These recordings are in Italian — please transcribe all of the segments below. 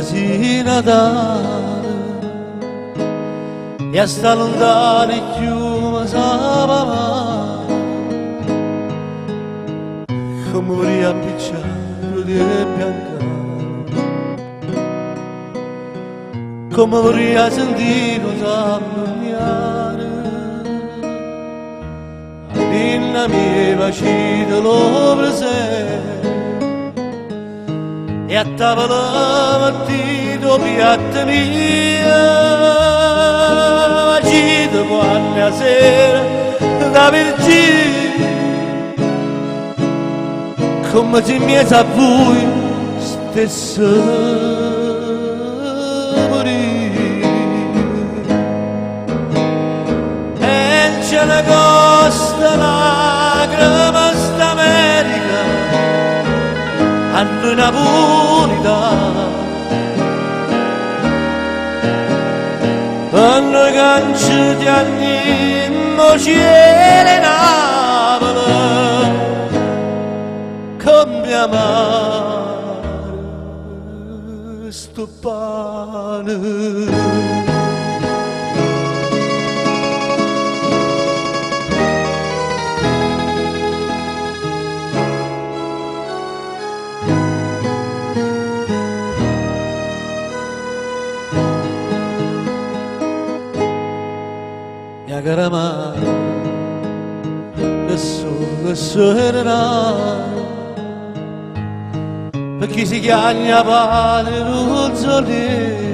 quasi Natale e a sta lontano più mi sapeva mai come vorrei appicciare di bianca, come vorrei sentire s'ammogliare nella mia vacita lo presente e a tavola mattina piatta mia vacita quando a sera da virgine come se mi sa voi stesso morire e c'è una costa lacrima st'America hanno Napolitano hanno cancio di anni in cielo e Napoli come amare sto pane. Mia cara madre, che suonerà per chi si chiagna pane ruzzolì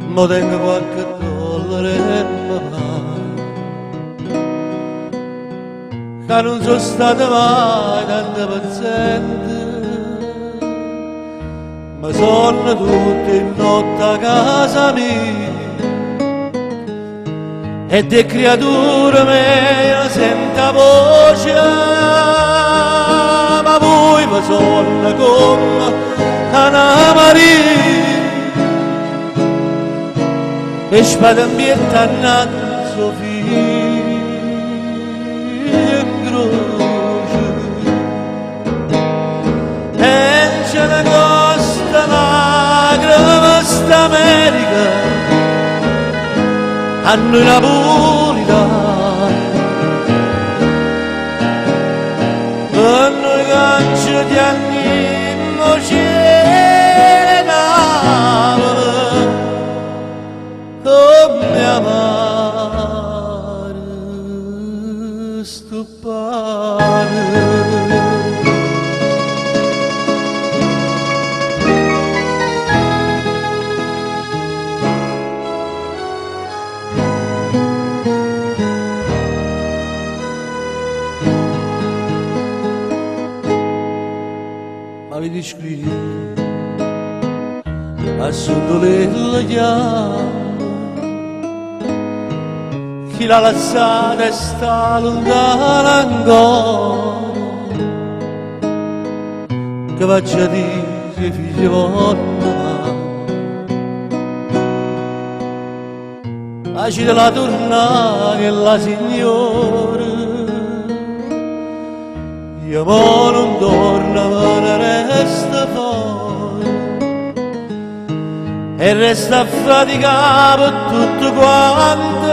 ma tengo qualche dollaro e mi pare che non sono stato mai tanto paziente ma sono tutte in notte a casa mia e de creature mie senta voce ma voi mi sono come Anna Maria e spada ambienta annata Sofia in croce e c'è una costa lacrima st'America hanno Napolitano hanno cancio di anni in cielo e Napoli come amare sto pane. Vedi scrivi a sotto le chiave chi l'ha lazzata e sta lontana ancora che faccia dire se figlio voglio facile la tornare che la signora io mo non torno ma ne resta fuori e resta a faticare per tutto quanto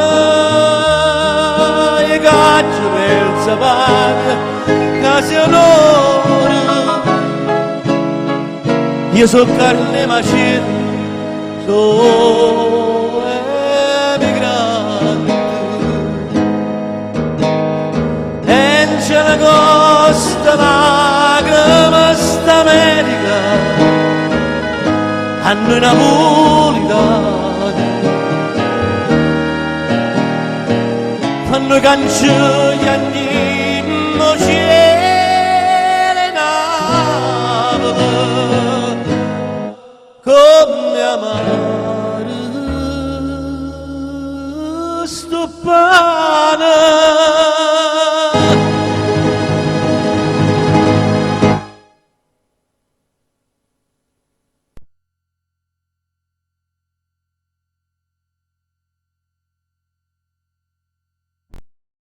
e caccio per il sabato che si onora io so carne macina so emigrante e c'è una costa lacrima st'America hanno Napolitano fanno cancio gli anni in cielo e Napoli come amare sto pane.